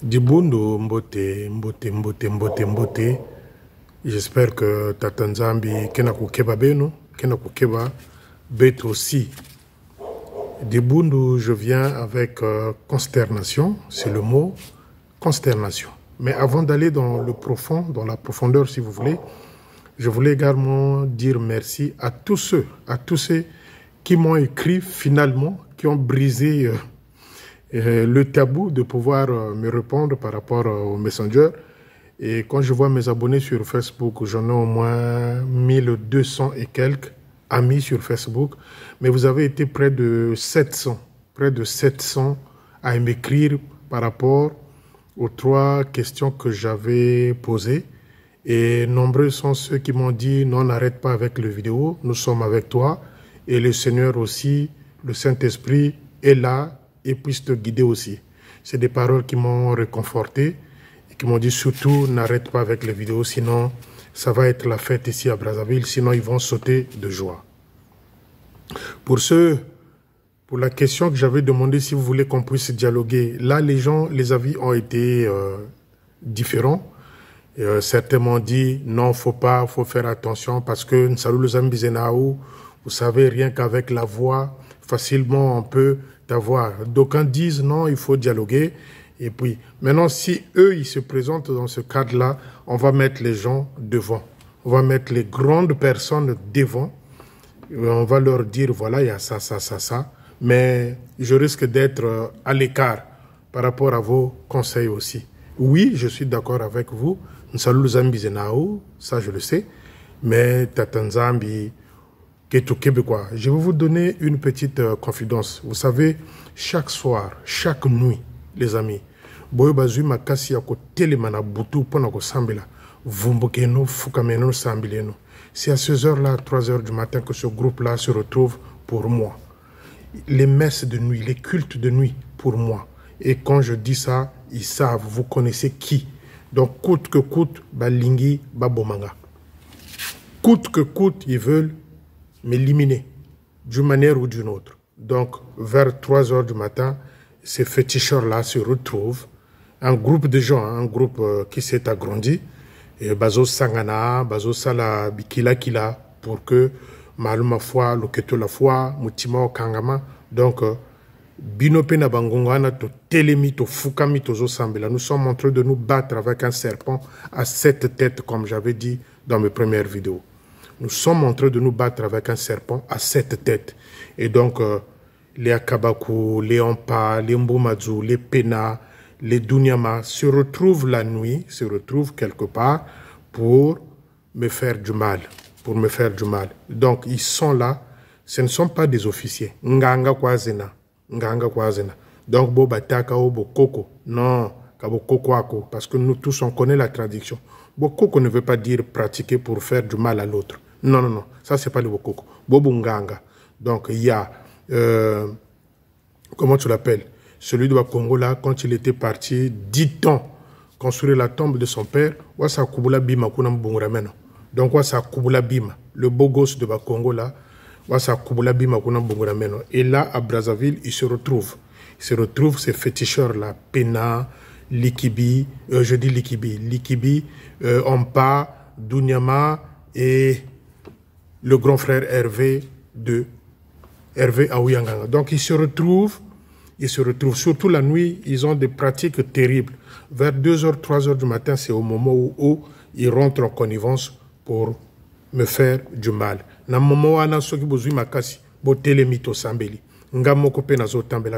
Dibundo mbote mbote mbote mbote mbote. J'espère que Tata Nzambi kena kukeba beno, kena kukeba bet aussi. Dibundo, je viens avec consternation, c'est le mot, consternation. Mais avant d'aller dans le profond, dans la profondeur si vous voulez, je voulais également dire merci à tous ceux qui m'ont écrit finalement, qui ont brisé le tabou de pouvoir me répondre par rapport au Messenger. Et quand je vois mes abonnés sur Facebook, j'en ai au moins 1200 et quelques amis sur Facebook. Mais vous avez été près de 700 à m'écrire par rapport aux 3 questions que j'avais posées. Et nombreux sont ceux qui m'ont dit non, n'arrête pas avec le vidéo, nous sommes avec toi. Et le Seigneur aussi, le Saint-Esprit est là et puisse te guider aussi. C'est des paroles qui m'ont réconforté et qui m'ont dit surtout n'arrête pas avec les vidéos, sinon ça va être la fête ici à Brazzaville, sinon ils vont sauter de joie. Pour la question que j'avais demandé si vous voulez qu'on puisse dialoguer, là les avis ont été différents. Certains m'ont dit non, faut faire attention parce que vous savez, rien qu'avec la voix, facilement on peut t'avoir. D'aucuns disent non, il faut dialoguer. Et puis, maintenant, si eux, ils se présentent dans ce cadre-là, on va mettre les gens devant. On va mettre les grandes personnes devant. Et on va leur dire, voilà, il y a ça, ça, ça, ça. Mais je risque d'être à l'écart par rapport à vos conseils aussi. Oui, je suis d'accord avec vous. Ça, je le sais. Mais Tata Nzambi, Québécois. Je vais vous donner une petite confidence. Vous savez, chaque soir, chaque nuit, les amis, c'est à ces heures-là, 3 heures du matin, que ce groupe-là se retrouve pour moi. Les messes de nuit, les cultes de nuit, pour moi. Et quand je dis ça, ils savent, vous connaissez qui. Donc, coûte que coûte, Balingi, Babomanga. Coûte que coûte, ils veulent m'éliminer d'une manière ou d'une autre. Donc, vers 3 heures du matin, ces féticheurs-là se retrouvent, un groupe de gens, un groupe qui s'est agrandi, et Bazo Sangana, Bazo Sala Bikila Kila, pour que Maluma foi, Loketo la foi, Mutima Kangama, donc, Binope na Bangongana, to Telemi, to Fukami, to Zosambela. Nous sommes en train de nous battre avec un serpent à 7 têtes, comme j'avais dit dans mes premières vidéos. Nous sommes en train de nous battre avec un serpent à 7 têtes. Et donc, les Akabaku, les Ampa, les Mbumadzu, les Pena, les Dunyama se retrouvent la nuit, se retrouvent quelque part pour me faire du mal. Pour me faire du mal. Donc, ils sont là. Ce ne sont pas des officiers. Nganga Kwazena. Nganga Kwazena. Donc, Bo Bataka ou Bo Koko. Non. Kabo Koko Ako. Parce que nous tous, on connaît la traduction. Bo Koko ne veut pas dire pratiquer pour faire du mal à l'autre. Non, non, non. Ça, c'est pas le Bokoko. Bobunganga. Donc, il y a... comment tu l'appelles? Celui de Congo, là, quand il était parti, 10 ans, construire la tombe de son père, Wasa Kubula Bima Kunam Bungurameno. Donc, Wasa Kubula Bima, le beau gosse de Congo, là, Wasa Kubula Bima Kunam Bungurameno. Et là, à Brazzaville, il se retrouve. Il se retrouve, ces féticheurs-là, Pena, Likibi, je dis Likibi, Likibi, Ampa, Dunyama et le grand frère Hervé Aouyanganga. Donc, ils se retrouvent, surtout la nuit, ils ont des pratiques terribles. Vers 2h, 3h du matin, c'est au moment où ils rentrent en connivence pour me faire du mal.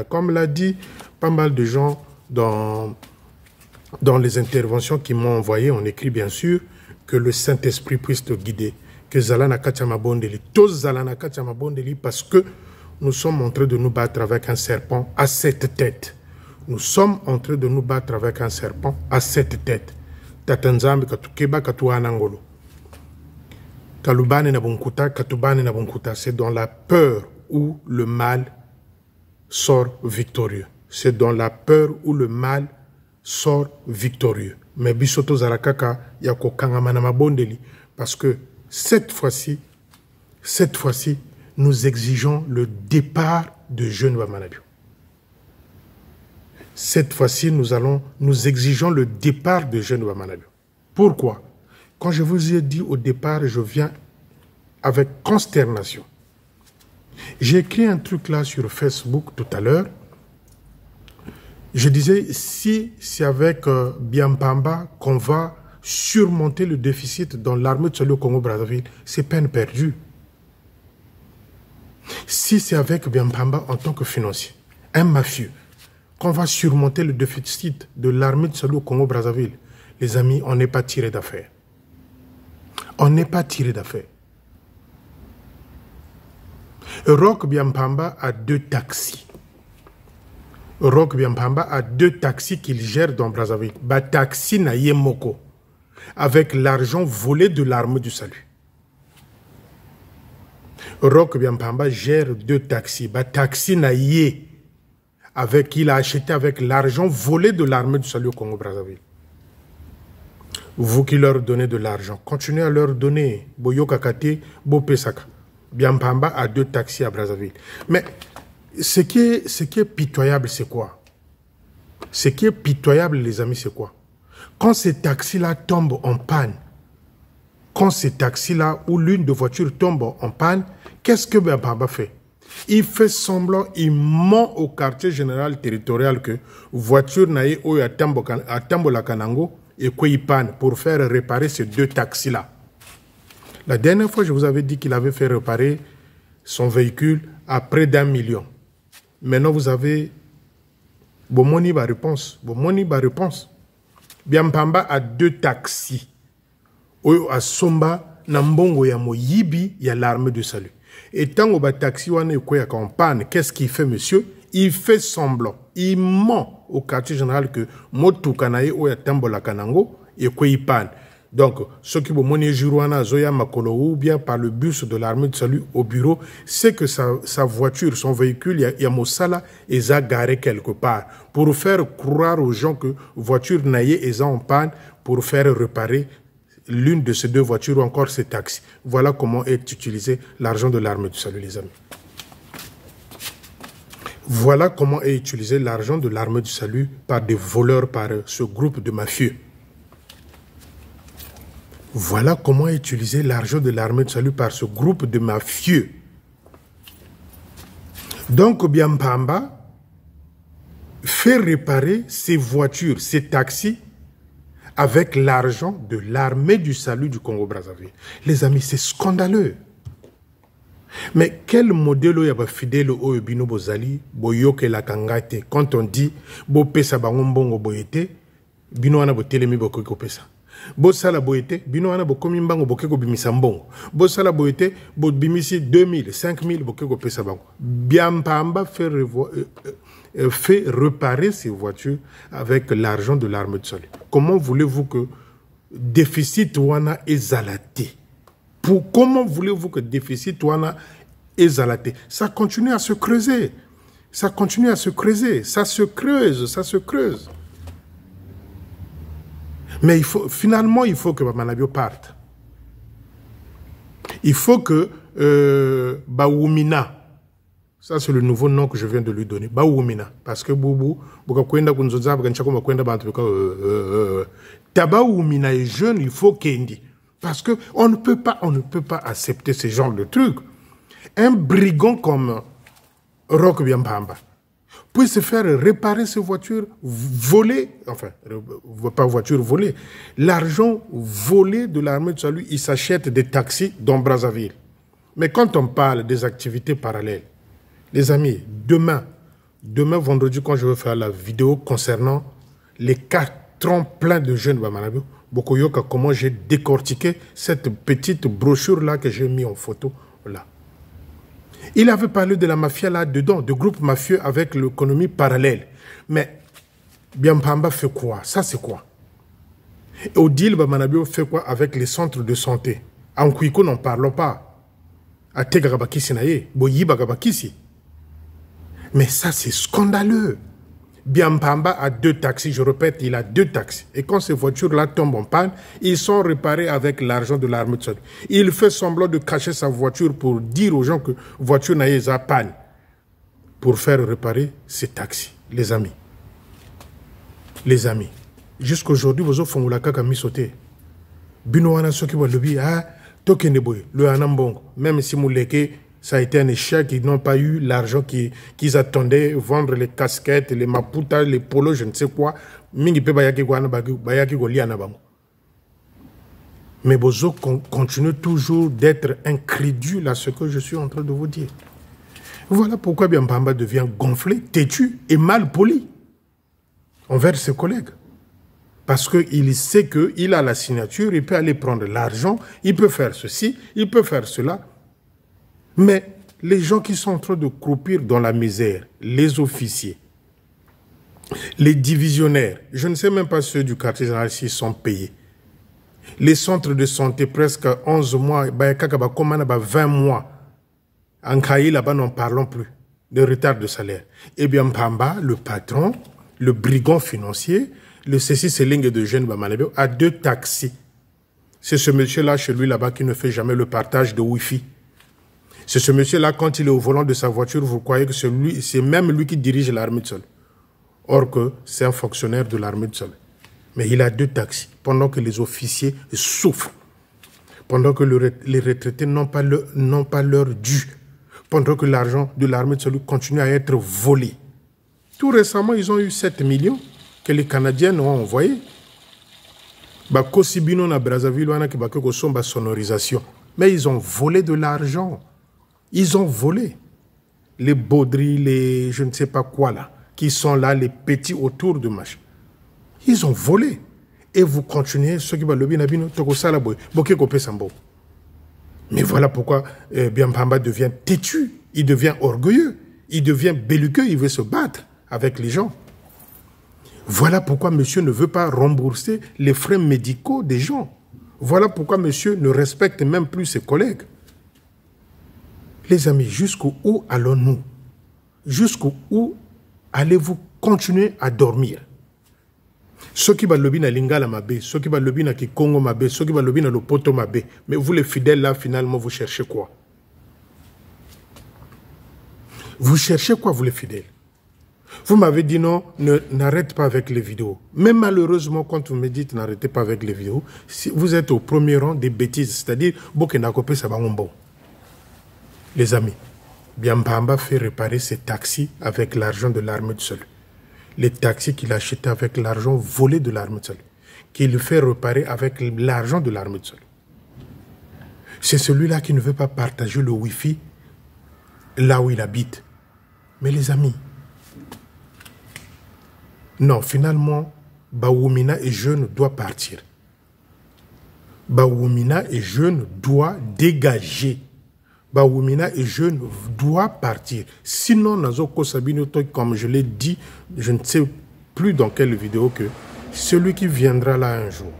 Comme l'a dit pas mal de gens dans les interventions qui m'ont envoyé, on écrit bien sûr que le Saint-Esprit puisse te guider. Que Zalana Kachama Bondeli, tous Zalana Kachama Bondeli, parce que nous sommes en train de nous battre avec un serpent à 7 têtes. Nous sommes en train de nous battre avec un serpent à 7 têtes. Tatanzambi katukeba katuanangolo. Kalubane na bunkuta, katubane na bunkuta. C'est dans la peur où le mal sort victorieux. C'est dans la peur où le mal sort victorieux. Mais bisoto zarakaka yako kangamana mabondeli, parce que cette fois-ci, nous exigeons le départ de Jeune Bamanabio. Cette fois-ci, nous exigeons le départ de Jeune Bamanabio. Pourquoi? Quand je vous ai dit au départ, je viens avec consternation. J'ai écrit un truc là sur Facebook tout à l'heure. Je disais, si c'est avec Biampamba qu'on va surmonter le déficit dans l'armée de salut au Congo-Brazzaville, c'est peine perdue. Si c'est avec Biampamba en tant que financier, un mafieux, qu'on va surmonter le déficit de l'armée de salut au Congo-Brazzaville, les amis, on n'est pas tiré d'affaire. On n'est pas tiré d'affaire. Roch Biampamba a 2 taxis. Roch Biampamba a 2 taxis qu'il gère dans Brazzaville. Ba taxi na Yemoko, avec l'argent volé de l'armée du salut. Roch Biampamba gère 2 taxis. Ba taxi na Ye, avec qu'il a acheté avec l'argent volé de l'armée du salut au Congo-Brazzaville. Vous qui leur donnez de l'argent, continuez à leur donner. Boyo Kakate, Bo Pesaka. Biampamba a 2 taxis à Brazzaville. Mais ce qui est pitoyable, c'est quoi? Ce qui est pitoyable, les amis, c'est quoi? Quand ces taxis-là tombent en panne, quand ces taxis-là ou l'une de voitures tombe en panne, qu'est-ce que Biampamba fait? Il fait semblant, il ment au quartier général territorial que voiture naïe ou à Tambola Kanango et quoi il panne pour faire réparer ces 2 taxis-là. La dernière fois, je vous avais dit qu'il avait fait réparer son véhicule à près d'1 million. Maintenant, vous avez Bomoni ba réponse. Bomoni ba réponse. Biampamba a 2 taxis. Oyo a Somba, Nambongo ya Moyibi, il y a l'armée de salut. Et tant que le taxi est en panne, qu'est-ce qu'il fait, monsieur? Il fait semblant. Il ment au quartier général que Motu Kanae ou ya Tambola Kanango et quoi il panne. Donc, ceux qui vont monnaie Juruana, Zoya Makolo ou bien par le bus de l'armée de salut au bureau, c'est que sa voiture, son véhicule, il y a Mossala et ça garé quelque part pour faire croire aux gens que voiture naïe est en panne pour faire réparer l'une de ces 2 voitures ou encore ces taxis. Voilà comment est utilisé l'argent de l'armée du salut, les amis. Voilà comment est utilisé l'argent de l'armée du salut par des voleurs, par ce groupe de mafieux. Voilà comment est utilisé l'argent de l'armée du salut par ce groupe de mafieux. Donc, Biampamba fait réparer ses voitures, ses taxis, avec l'argent de l'armée du salut du Congo-Brazzaville. Les amis, c'est scandaleux. Mais quel modèle y a fidèle au bino bozali boyoke la kangate quand on dit bo pesa bangombongo boyete bino wana bo telemi bokoko pesa bo sala boyete bino wana bo komi mbango bokeko bimisa mbongo bo sala boyete bo bimisi 2000 5000 bokeko pesa bango. Biampamba fait réparer ses voitures avec l'argent de l'armée de salut. Comment voulez-vous que déficit wana ezalate? Comment voulez-vous que déficit wana ezalate? Ça continue à se creuser. Ça continue à se creuser. Ça se creuse, ça se creuse. Mais finalement, il faut que Bamanabio parte. Il faut que Baoumina, ça c'est le nouveau nom que je viens de lui donner, Baoumina, parce que Boubou, Tabaoumina est jeune, il faut Kendi. Parce que on ne peut pas accepter ce genre de trucs. Un brigand comme Roch Biampamba peut se faire réparer ses voitures volées, enfin, pas voitures volées, l'argent volé de l'armée de salut, il s'achète des taxis dans Brazzaville. Mais quand on parle des activités parallèles, les amis, demain vendredi, quand je vais faire la vidéo concernant les 4 ans pleins de jeunes Bamanabio, Bokoyoka, comment j'ai décortiqué cette petite brochure-là que j'ai mis en photo là. Il avait parlé de la mafia là-dedans, de groupes mafieux avec l'économie parallèle. Mais Biampamba fait quoi? Ça, c'est quoi? Odile Bamanabio fait quoi avec les centres de santé? En Kouiko, n'en parlons pas. À Tegarabakisi naye, Boyiba Gabakisi. Mais ça, c'est scandaleux. Biampamba a 2 taxis, je répète, il a 2 taxis. Et quand ces voitures-là tombent en panne, ils sont réparés avec l'argent de l'armée de salut. Il fait semblant de cacher sa voiture pour dire aux gens que voiture n'a pas panne. Pour faire réparer ces taxis, les amis. Les amis, jusqu'aujourd'hui, vous offrez la caca mis sauté. Binoana soki wa lobi ah tokeneboy le anambongo. Même si mouleke ça a été un échec, ils n'ont pas eu l'argent qu'ils attendaient, vendre les casquettes, les maputas, les polos, je ne sais quoi. Mingi pe bayaki ko bayaki ko liana bango. Mais Bozo continue toujours d'être incrédule à ce que je suis en train de vous dire. Voilà pourquoi Biampamba devient gonflé, têtu et mal poli envers ses collègues. Parce qu'il sait qu'il a la signature, il peut aller prendre l'argent, il peut faire ceci, il peut faire cela. Mais les gens qui sont en train de croupir dans la misère, les officiers, les divisionnaires, je ne sais même pas ceux du quartier général s'ils sont payés. Les centres de santé, presque 11 mois, 20 mois. En Kaï, là-bas, n'en parlons plus de retard de salaire. Eh bien, Pamba, le patron, le brigand financier, le Cécile Seling de Jeune Bamanabio, a 2 taxis. C'est ce monsieur-là, chez lui, là-bas, qui ne fait jamais le partage de Wi-Fi. C'est ce monsieur-là, quand il est au volant de sa voiture, vous croyez que c'est même lui qui dirige l'armée de sol. Or que c'est un fonctionnaire de l'armée de sol. Mais il a 2 taxis, pendant que les officiers souffrent, pendant que les retraités n'ont pas leur dû, pendant que l'argent de l'armée de salut continue à être volé. Tout récemment, ils ont eu 7 millions que les Canadiens ont envoyés. Kosibino na Brazzaville, on a qui sonorisation. Mais ils ont volé de l'argent. Ils ont volé. Les Baudry, les je ne sais pas quoi là, qui sont là, les petits autour de machin. Ils ont volé. Et vous continuez, ceux qui vont le bien, mais voilà pourquoi Biampamba devient têtu, il devient orgueilleux, il devient belliqueux, il veut se battre avec les gens. Voilà pourquoi monsieur ne veut pas rembourser les frais médicaux des gens. Voilà pourquoi monsieur ne respecte même plus ses collègues. Les amis, jusqu'où allons-nous? Jusqu'où allez-vous continuer à dormir? Ceux qui va lobi na Lingala Mabé, ceux qui va lobi na Kikongo Mabé, ceux qui va lobi na Lopoto Mabé. Mais vous les fidèles là, finalement, vous cherchez quoi? Vous cherchez quoi, vous les fidèles? Vous m'avez dit non, n'arrête pas avec les vidéos. Mais malheureusement, quand vous me dites n'arrêtez pas avec les vidéos, si vous êtes au premier rang des bêtises, c'est-à-dire, Bokenakopé Sabangombo. Les amis, Biampamba fait réparer ses taxis avec l'argent de l'armée de sol. Les taxis qu'il a achetés avec l'argent volé de l'armée de sol, qu'il fait réparer avec l'argent de l'armée de sol. C'est celui-là qui ne veut pas partager le Wi-Fi là où il habite. Mais les amis, non, finalement, Baoumina est jeune, doit partir. Baoumina est jeune, doit dégager. Baoumina est jeune, doit partir. Sinon, Nazoko Sabino, comme je l'ai dit, je ne sais plus dans quelle vidéo que celui qui viendra là un jour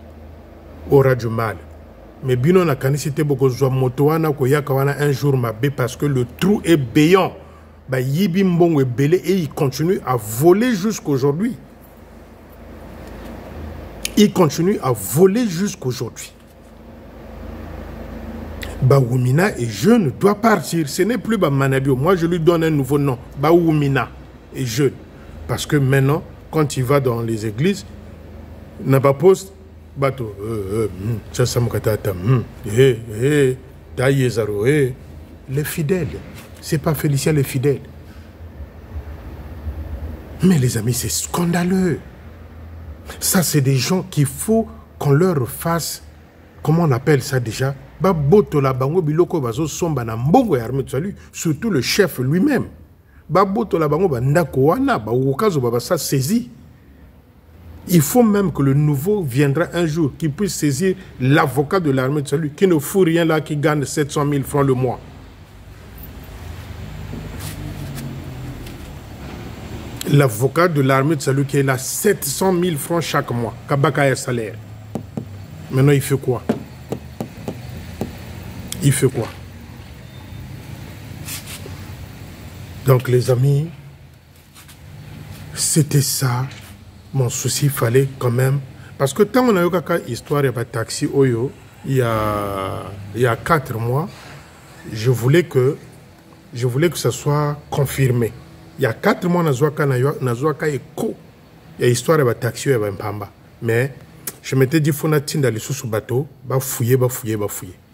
aura du mal. Mais Bino na kanisite boko zwa motoana ko yakawana un jour mabé parce que le trou est béant. Bah yibi mbongo est belé et il continue à voler jusqu'aujourd'hui. Il continue à voler jusqu'aujourd'hui. Baoumina est jeune, doit partir. Ce n'est plus Bamanabio. Moi, je lui donne un nouveau nom. Baoumina est jeune. Parce que maintenant, quand il va dans les églises, n'a pas poste, bateau, les fidèles. C'est pas Félicien les fidèles. Mais les amis, c'est scandaleux. Ça, c'est des gens qu'il faut qu'on leur fasse, comment on appelle ça déjà? Baboto la bango biloko bazo somba na mbongo ya armée de salut, surtout le chef lui-même. Baboto la bango bandako wana ba okazo baba ça saisi. Il faut même que le nouveau viendra un jour qui puisse saisir l'avocat de l'armée de salut qui ne fout rien là, qui gagne 700 000 francs le mois. L'avocat de l'armée de salut qui est là 700 000 francs chaque mois, Kabaka est salaire. Maintenant il fait quoi? Il fait quoi? Donc les amis, c'était ça mon souci. Il fallait quand même, parce que tant on a eu une histoire de taxi Oyo il y a 4 mois, je voulais que ça soit confirmé. Il y a 4 mois Nazwaka Eko Il y a histoire de taxi et pamba. Mais je m'étais dit, il faut dans les sous bateau, fouiller.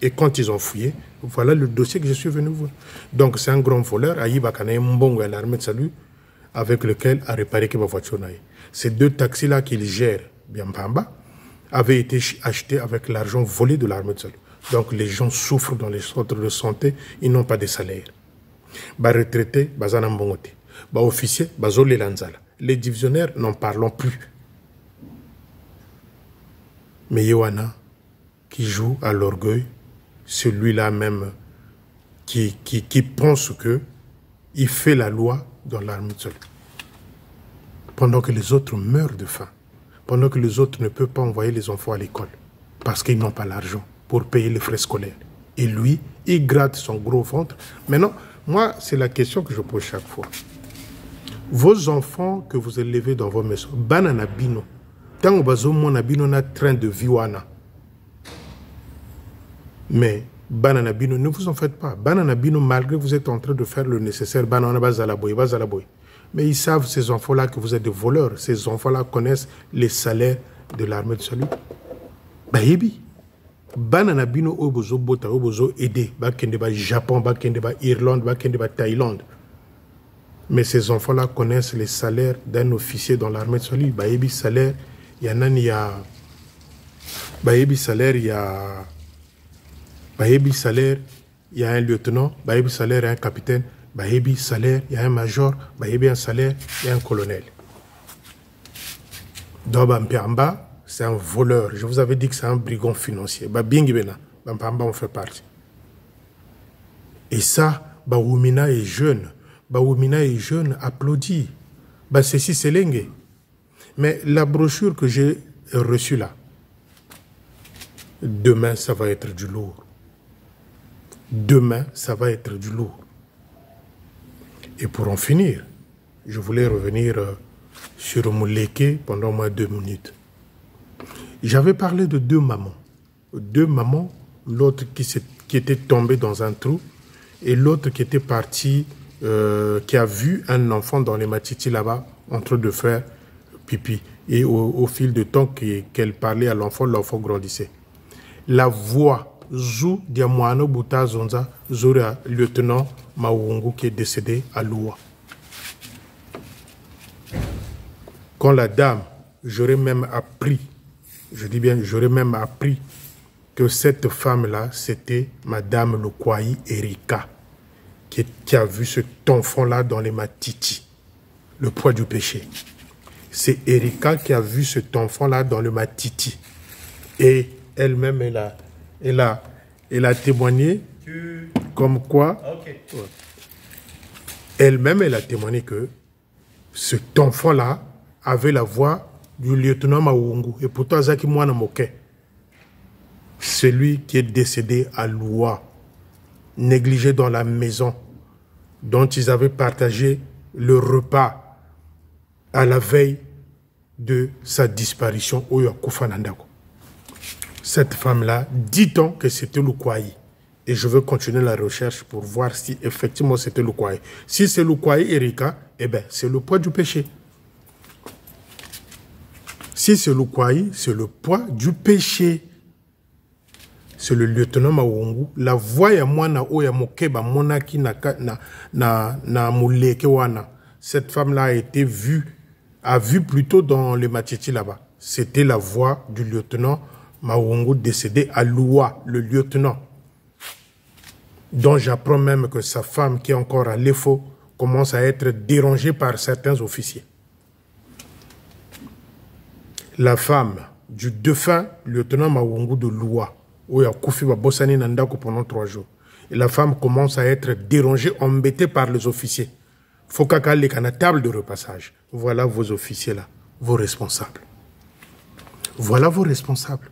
Et quand ils ont fouillé, voilà le dossier que je suis venu voir. Donc c'est un grand voleur, Aïba Kanaï Mbongo à l'armée de salut, avec lequel a réparé ma voiture. Ces 2 taxis-là qu'il gère, bien pamba, avaient été achetés avec l'argent volé de l'armée de salut. Donc les gens souffrent dans les centres de santé, ils n'ont pas de salaire. Retraités, bazana mbongote. Officiers, bazole lanzala. Les divisionnaires, n'en parlons plus. Mais Yohana, qui joue à l'orgueil, celui-là même qui pense que il fait la loi dans l'armée de salut. Pendant que les autres meurent de faim. Pendant que les autres ne peuvent pas envoyer les enfants à l'école. Parce qu'ils n'ont pas l'argent pour payer les frais scolaires. Et lui, il gratte son gros ventre. Maintenant, moi, c'est la question que je pose chaque fois. Vos enfants que vous élevez dans vos maisons, banana bino, tant que mon bino na train de viwana. Mais banana bino, ne vous en faites pas. Banana bino, malgré que vous êtes en train de faire le nécessaire, banana bazalaboy. Mais ils savent, ces enfants-là, que vous êtes des voleurs. Ces enfants-là connaissent les salaires de l'armée de salut. Baby. Banana bino obozo bota obozo aider. Bakende ba Japon, bakende ba Irlande, bakende ba Thaïlande. Mais ces enfants-là connaissent les salaires d'un officier dans l'armée de salut. Baby salaire, il y en a, il y a. Baby salaire, il y a. Baby salaire, il y a un lieutenant. Baby salaire, il y a un capitaine. Baby salaire, il y a un major. Baby un salaire, il y a un colonel. Dobampiamba, c'est un voleur. Je vous avais dit que c'est un brigand financier. Bingibena, Bampamba en fait partie. Et ça, Baoumina est jeune. Baoumina est jeune, applaudit. Ceci, c'est lingue. Mais la brochure que j'ai reçue là, demain, ça va être du lourd. Demain, ça va être du lourd. Et pour en finir, je voulais revenir sur Mouleke pendant moins 2 minutes. J'avais parlé de 2 mamans. 2 mamans, l'autre qui était tombée dans un trou et l'autre qui était partie, qui a vu un enfant dans les matiti là-bas en train de faire pipi. Et au fil de temps qu'elle parlait à l'enfant, l'enfant grandissait. La voix Zou Diamouano Bouta Zonza, Zoura, lieutenant Maungu qui est décédé à Loua. Quand la dame, j'aurais même appris, je dis bien, j'aurais même appris que cette femme-là, c'était Madame Lokwaï Erika, qui a vu cet enfant-là dans les matiti, le poids du péché. C'est Erika qui a vu cet enfant-là dans le matiti. Et elle-même, elle a témoigné comme quoi, elle-même, elle a témoigné que cet enfant-là avait la voix du lieutenant Maungu. Et pourtant, Zaki Mouana Moke, celui qui est décédé à Loua, négligé dans la maison, dont ils avaient partagé le repas à la veille de sa disparition au Yakufanandako. Cette femme-là, dit-on que c'était Lukwaï. Et je veux continuer la recherche pour voir si effectivement c'était Lukwaï. Si c'est Lukwaï Erika, eh bien, c'est le poids du péché. Si c'est Lukwaï, c'est le poids du péché. C'est le lieutenant Maungu. La voix ya mwana oya mokeba monaki na muleke wana. Cette femme-là a vu plutôt dans les matiti là-bas. C'était la voix du lieutenant Maungu décédé à Loua, le lieutenant. Dont j'apprends même que sa femme, qui est encore à l'EFO, commence à être dérangée par certains officiers. La femme du défunt lieutenant Maungu de Loua, où il y a Koufi Babosani Nandako pendant 3 jours. Et la femme commence à être dérangée, embêtée par les officiers. Faut qu'à la table de repassage. Voilà vos officiers là, vos responsables. Voilà vos responsables.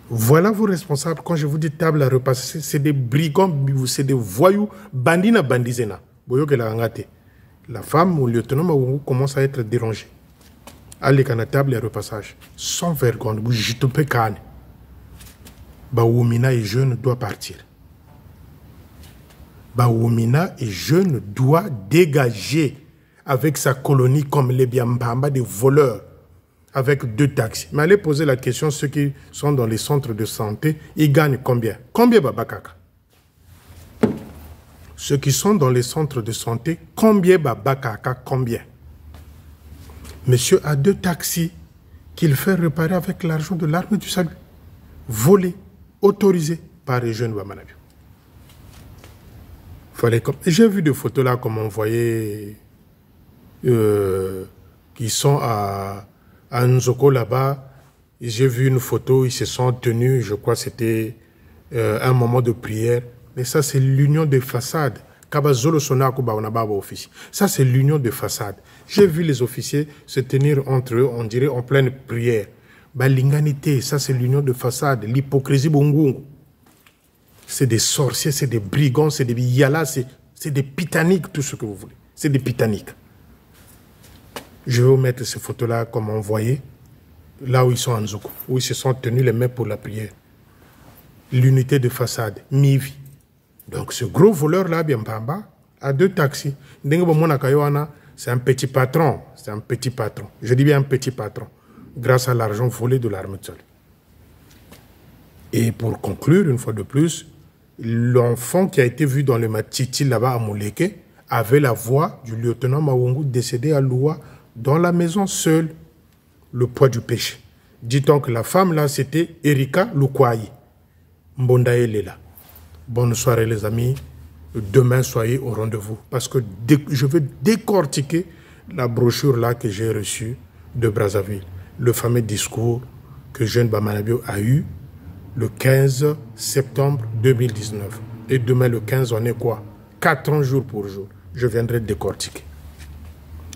Voilà vos responsables. Quand je vous dis table à repasser, c'est des brigands, c'est des voyous, bandina bandizena. La femme ou le lieutenant Maungu commence à être dérangée. Allez, à la table à repassage. Sans vergogne, je te peux canne. Baoumina est jeune, doit partir. Baoumina est jeune, doit dégager. avec sa colonie comme les Biambamba, des voleurs, avec 2 taxis. Mais allez poser la question, ceux qui sont dans les centres de santé, ils gagnent combien? Combien Babakaka? Ceux qui sont dans les centres de santé, combien Babakaka? Combien? Monsieur a 2 taxis qu'il fait réparer avec l'argent de l'armée du salut. Volé, autorisé par les jeunes Bamanabio. J'ai vu des photos là, comme on voyait, qui sont à Nzoko là-bas. J'ai vu une photo, ils se sont tenus, je crois que c'était un moment de prière. Mais ça, c'est l'union des façades. Ça, c'est l'union des façades. J'ai vu les officiers se tenir entre eux, on dirait, en pleine prière. L'inganité, ça, c'est l'union de façade. L'hypocrisie, bongongo. C'est des sorciers, c'est des brigands, c'est des yalas, c'est des pitaniques, tout ce que vous voulez. C'est des pitaniques. Je vais vous mettre ces photos-là, comme on voyait, là où ils sont en Nzoko, où ils se sont tenus les mains pour la prière. L'unité de façade, mi-vie. Donc ce gros voleur-là, Biambamba, a 2 taxis. C'est un petit patron. C'est un petit patron. Je dis bien un petit patron. Grâce à l'argent volé de l'armée de salut. Et pour conclure, une fois de plus, l'enfant qui a été vu dans le Matiti là-bas à Mouleke avait la voix du lieutenant Mawongu décédé à Loua dans la maison seule, le poids du péché. Dit-on que la femme là, c'était Erika Lukwayi. Mbonda Elela. Bonne soirée les amis. Demain, soyez au rendez-vous. Parce que je vais décortiquer la brochure là que j'ai reçue de Brazzaville. Le fameux discours que Jeune Bamanabio a eu le 15 septembre 2019. Et demain, le 15, on est quoi? 4 ans jour pour jour. Je viendrai décortiquer.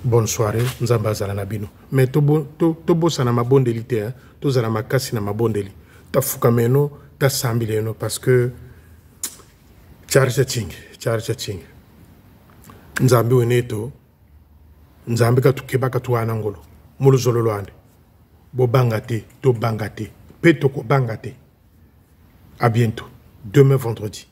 Bonne soirée. Nzamba Zalanabino. Mais tobo sana ma bondeli te, hein. To zala makasi na ma bondeli. Ta fukameno, ta sambileno parce que charge ching. Nzambi weneto. Nzambi ka tukebaka tuana ngolo. Mulu zololo ande. Bo bangate, to bangate. Petoko bangate. À bientôt. Demain vendredi.